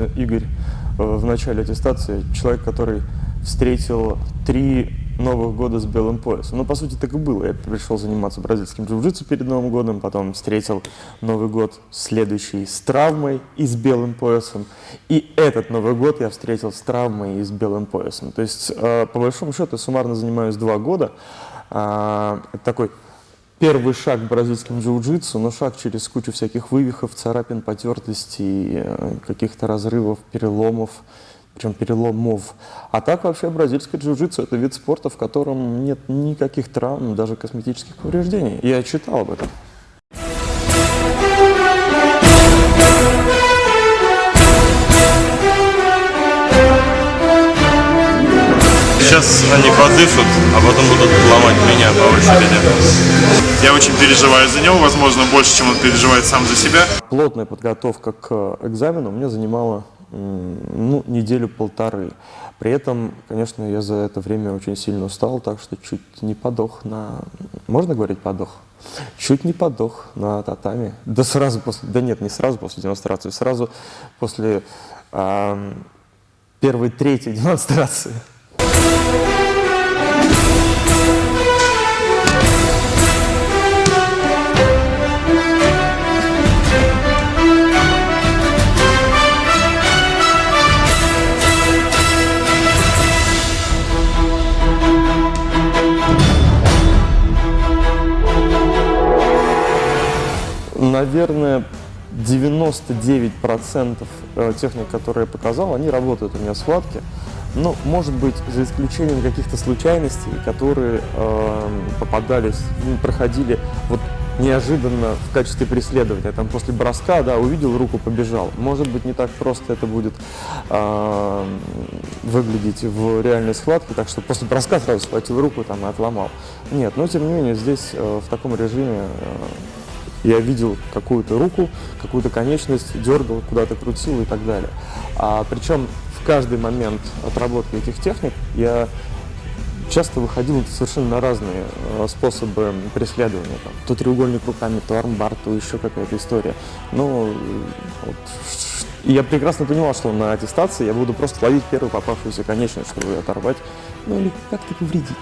сегодня Игорь в начале аттестации человек, который встретил 3 Новых года с белым поясом. Ну, по сути, так и было. Я пришел заниматься бразильским джиу-джитсу перед Новым годом, потом встретил Новый год следующий с травмой и с белым поясом. И этот Новый год я встретил с травмой и с белым поясом. То есть, по большому счету, я суммарно занимаюсь 2 года. Это такой первый шаг к бразильскому джиу-джитсу, но шаг через кучу всяких вывихов, царапин, потертостей, каких-то разрывов, переломов. Причем переломов. А так вообще бразильское джиу-джитсу – это вид спорта, в котором нет никаких травм, даже косметических повреждений. Я читал об этом. Сейчас они подышат, а потом будут ломать меня по очереди. Я очень переживаю за него, возможно, больше, чем он переживает сам за себя. Плотная подготовка к экзамену мне занимала неделю-полторы. При этом, конечно, я за это время очень сильно устал, так что чуть не подох на... Можно говорить подох? Чуть не подох на татами. Да сразу после... Да нет, не сразу после демонстрации, сразу после первой, третьей демонстрации. Наверное, 99% техник, которые я показал, они работают у меня в схватке. Но, может быть, за исключением каких-то случайностей, которые проходили вот неожиданно в качестве преследования. Там после броска, да, увидел руку, побежал. Может быть, не так просто это будет выглядеть в реальной схватке, так что после броска сразу схватил руку там, и отломал. Нет, но тем не менее, здесь в таком режиме я видел какую-то руку, какую-то конечность, дергал, куда-то крутил и так далее. Причем в каждый момент отработки этих техник я часто выходил совершенно на разные способы преследования. Там, то треугольник руками, то армбар, то еще какая-то история. Но вот, и я прекрасно понимал, что на аттестации я буду просто ловить первую попавшуюся конечность, чтобы ее оторвать, ну или как-то повредить.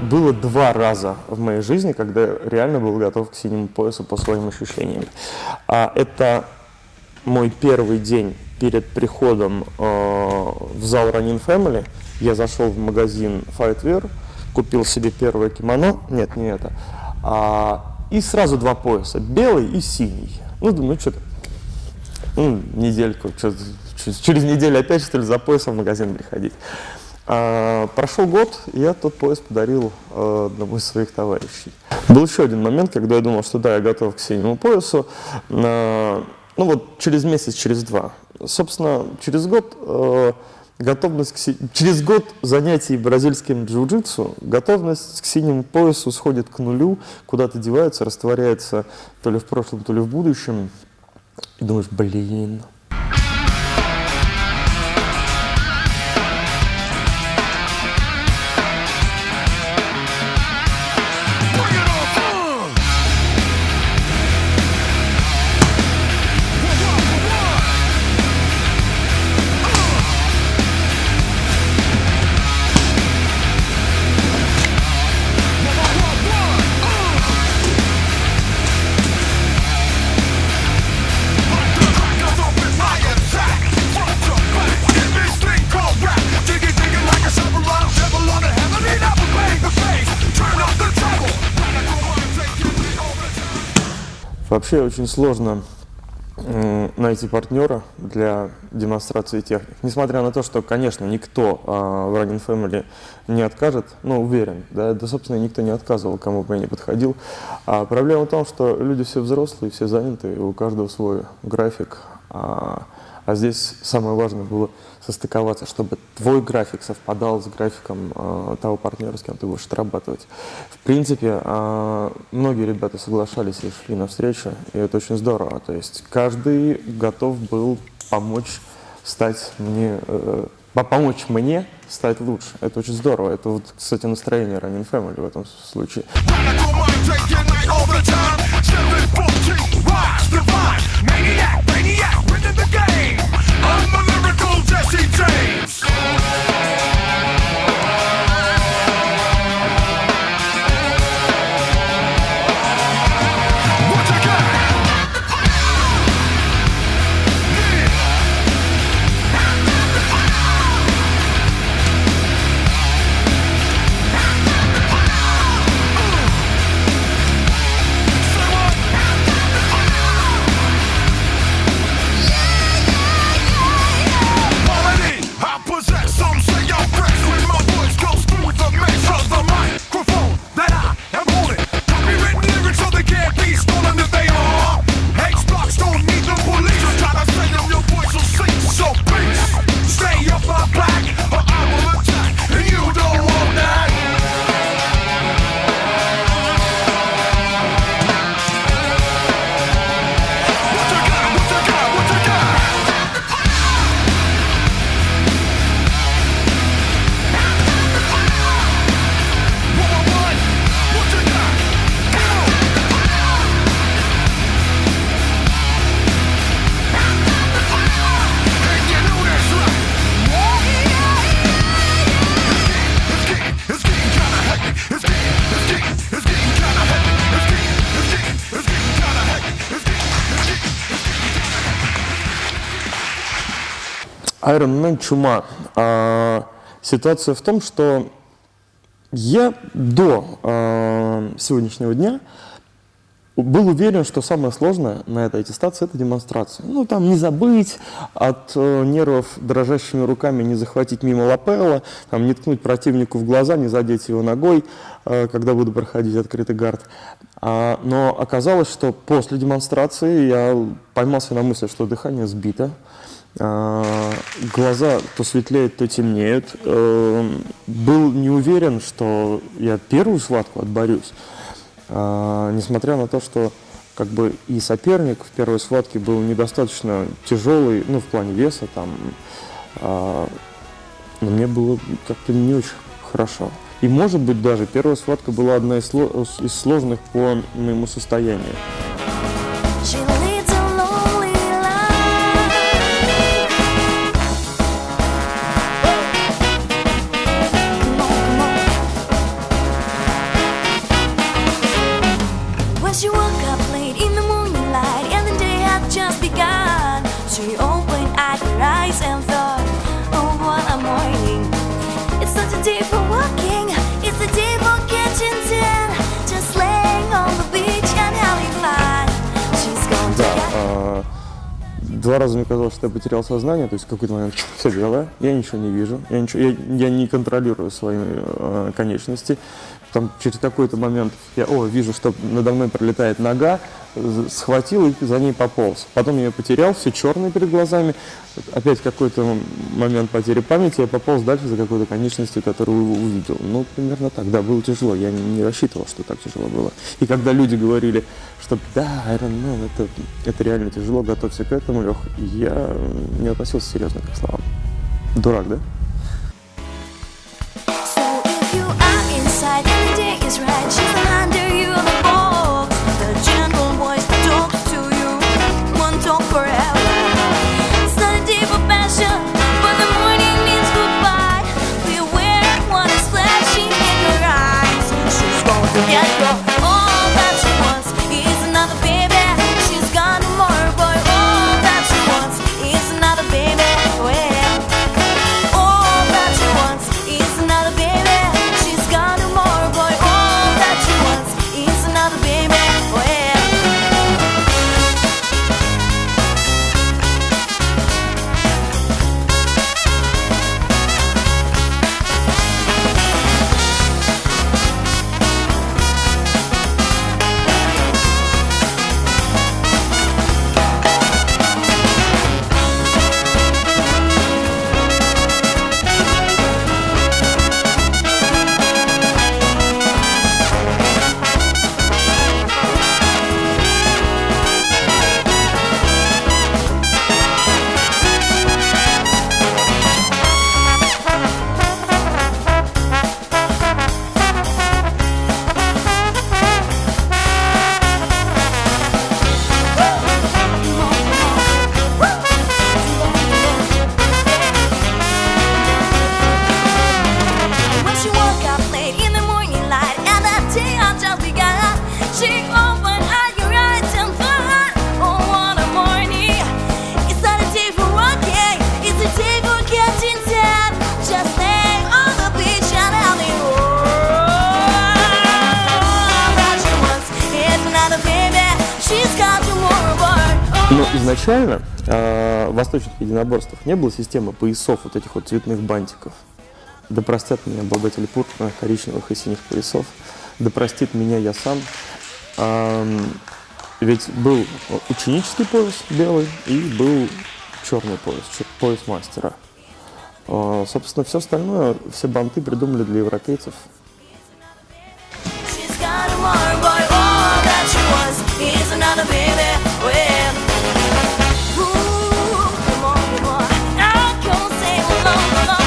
Было 2 раза в моей жизни, когда я реально был готов к синему поясу по своим ощущениям. Это мой первый день перед приходом в зал Running Family. Я зашел в магазин Fightwear, купил себе первое кимоно, нет, не это, и сразу 2 пояса, белый и синий. Ну, думаю, что-то, недельку, через неделю опять, что ли, за поясом в магазин приходить. Прошел год, и я тот пояс подарил одному из своих товарищей. Был еще один момент, когда я думал, что да, я готов к синему поясу. Ну вот через месяц, через 2. Собственно, через год через год занятий бразильским джиу-джитсу готовность к синему поясу сходит к нулю, куда-то девается, растворяется то ли в прошлом, то ли в будущем. И думаешь, блин. Вообще очень сложно найти партнера для демонстрации техник. Несмотря на то, что, конечно, никто в Running Family не откажет, ну, уверен, да, собственно, никто не отказывал, кому бы я ни подходил. А проблема в том, что люди все взрослые, все заняты, и у каждого свой график. А здесь самое важное было состыковаться, чтобы твой график совпадал с графиком того партнера, с кем ты будешь отрабатывать. В принципе, многие ребята соглашались и шли навстречу, и это очень здорово. То есть каждый готов был помочь мне стать лучше. Это очень здорово. Это вот, кстати, настроение Running Family в этом случае. Iron Man чума. Ситуация в том, что я до сегодняшнего дня был уверен, что самое сложное на этой аттестации – это демонстрация. Ну, там не забыть от нервов дрожащими руками, не захватить мимо лапелла, там, не ткнуть противнику в глаза, не задеть его ногой, когда буду проходить открытый гард. Но оказалось, что после демонстрации я поймался на мысли, что дыхание сбито, глаза то светлеют, то темнеют. Был не уверен, что я первую схватку отборюсь. Несмотря на то, что как бы и соперник в первой схватке был недостаточно тяжелый, ну, в плане веса, там, но мне было как-то не очень хорошо. И, может быть, даже первая схватка была одна из сложных по моему состоянию. She woke up late in the moonlight and the day had just begun. She opened her eyes and thought, oh, what a morning. It's such a day for walking, it's a day for catching tan. Just laying on the beach and having fun. She's gone to get... Два раза мне казалось, что я потерял сознание, то есть в какой-то момент все белое, я ничего не вижу, я не контролирую свои конечности. Там через какой-то момент я вижу, что надо мной пролетает нога, схватил и за ней пополз. Потом я ее потерял, все черное перед глазами. Опять какой-то момент потери памяти, я пополз дальше за какой-то конечностью, которую увидел. Ну, примерно так. Да, было тяжело. Я не рассчитывал, что так тяжело было. И когда люди говорили, что да, Iron Man, это реально тяжело, готовься к этому, Лех, я не относился серьезно к их словам. Дурак, да? And the day is right, she's under you the box. The gentle voice that talks to you won't talk forever. It's not a day for passion, but the morning means goodbye. Be aware of what is flashing in your eyes. She's going to get you. All that she wants is another baby. She's got no more boy. All that she wants is another baby. Well, all that she wants is another baby. She's got no more boy. All that she wants is another Но изначально в восточных единоборствах не было системы поясов, вот этих вот цветных бантиков. Да простят меня обладатели пурпурных, коричневых и синих поясов. Да простит меня я сам. Ведь был ученический пояс белый и был черный пояс, пояс мастера. Собственно, все остальное, все банты придумали для европейцев. She's got a modern boy, all that she wants is another baby. Well, ooh, come on, I can't say alone, alone.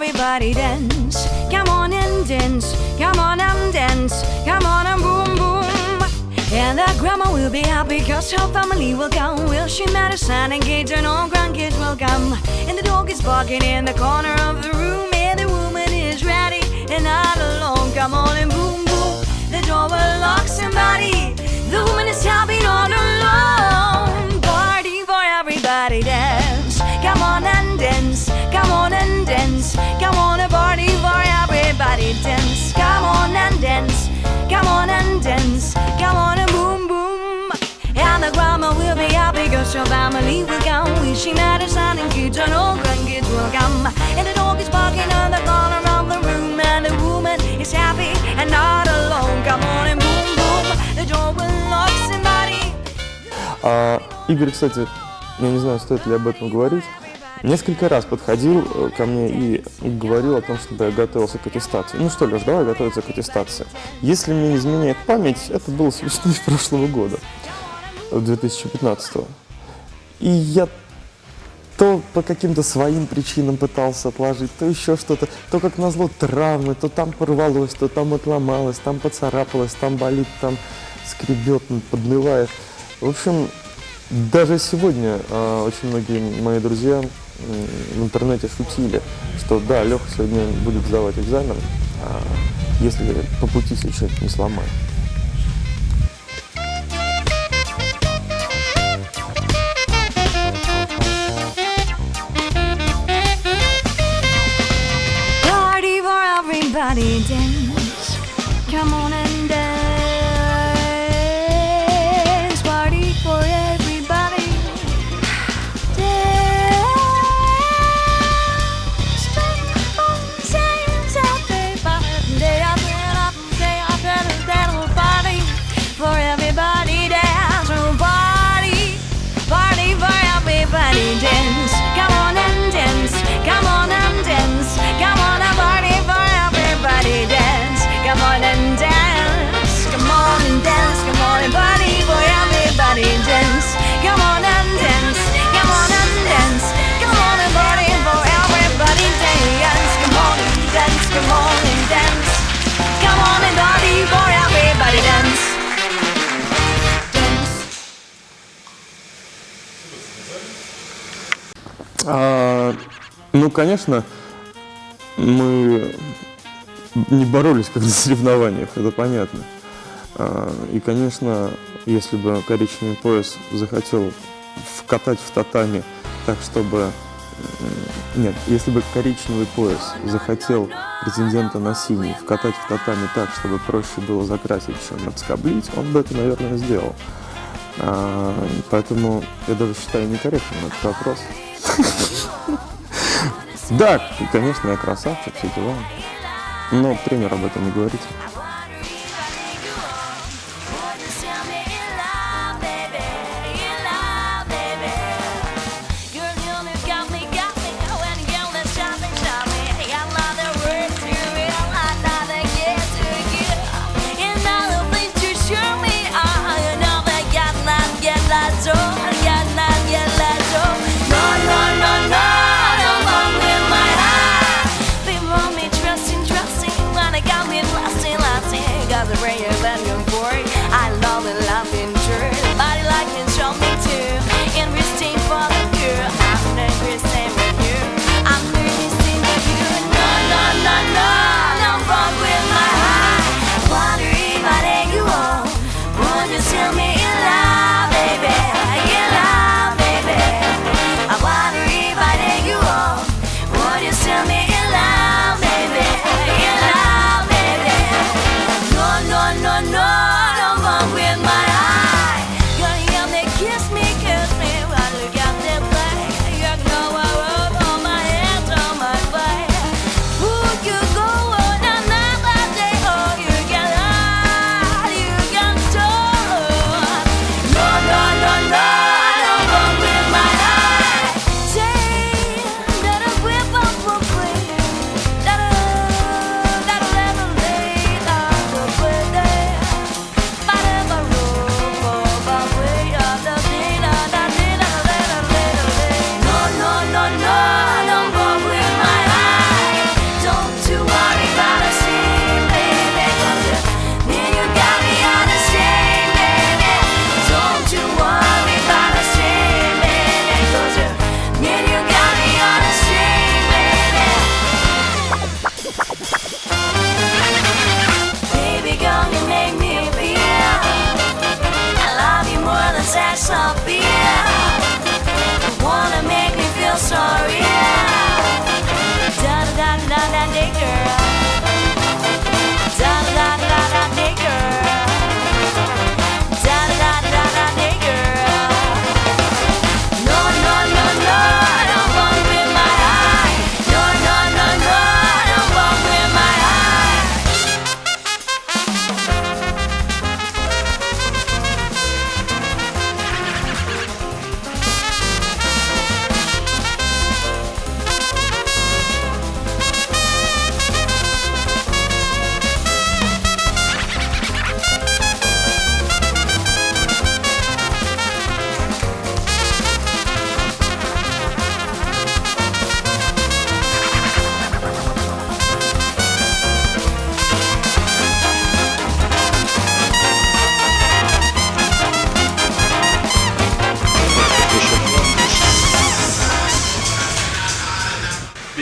Everybody dance, come on and dance, come on and dance, come on and boom boom. And the grandma will be happy cause her family will come. Will she marry Santa and Gage and all grandkids will come. And the dog is barking in the corner of the room. And the woman is ready and not alone. Come on and boom boom, the door will lock somebody. The woman is happy not alone. Party for everybody dance, come on and dance, come on and dance. Come on and party for everybody dance. Come on and dance, come on and dance. Come on and boom boom. And the grandma will be happy cause your family will come. Wishing that her son and kids and all grandkids will come. And the dog is barking on the corner of the room. And the woman is happy and not alone. Come on and boom boom, the door will lock somebody. Игорь, кстати, я не знаю, стоит ли об этом говорить, несколько раз подходил ко мне и говорил о том, чтобы я готовился к аттестации. Ну что, Леш, давай готовиться к аттестации. Если мне не изменяет память, это было с весны прошлого года, 2015-го. И я то по каким-то своим причинам пытался отложить, то еще что-то, то как назло травмы, то там порвалось, то там отломалось, там поцарапалось, там болит, там скребет, поднывает. В общем, даже сегодня очень многие мои друзья в интернете шутили, что да, Леха сегодня будет сдавать экзамен, если по пути себе что-нибудь не сломает. Party for everybody dance, come on and dance. Party for everybody dance. Day after party for everybody dance. Party, party for everybody dance. Come on and dance, come on and dance, come on and party for everybody dance. Come on and dance, come on and dance, come on and party for everybody dance. Come on and dance, come on and dance, come on and party for everybody dance. Come on and dance, come on and dance, come on and party for everybody dance. Ну, конечно, мы не боролись как на соревнованиях, это понятно. И, конечно, если бы коричневый пояс захотел вкатать в татами так, чтобы... Нет, если бы коричневый пояс захотел претендента на синий вкатать в татами так, чтобы проще было закрасить, чем отскоблить, он бы это, наверное, сделал. Поэтому я даже считаю некорректным этот вопрос. Да, конечно, я красавчик, все дела. Но тренер об этом не говорит. Trusting, when I got me lasting.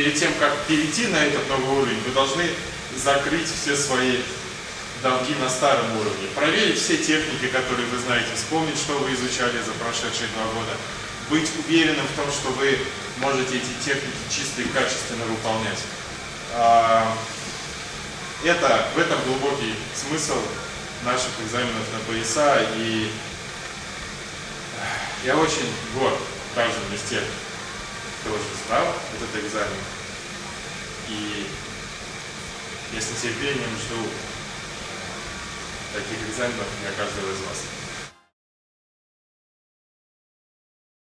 перед тем, как перейти на этот новый уровень, вы должны закрыть все свои долги на старом уровне, проверить все техники, которые вы знаете, вспомнить, что вы изучали за прошедшие 2 года, быть уверенным в том, что вы можете эти техники чисто и качественно выполнять. В этом глубокий смысл наших экзаменов на ПСА, и я очень горд каждым из тех, кто уже сдал этот экзамен, и я с нетерпением жду таких экзаменов для каждого из вас.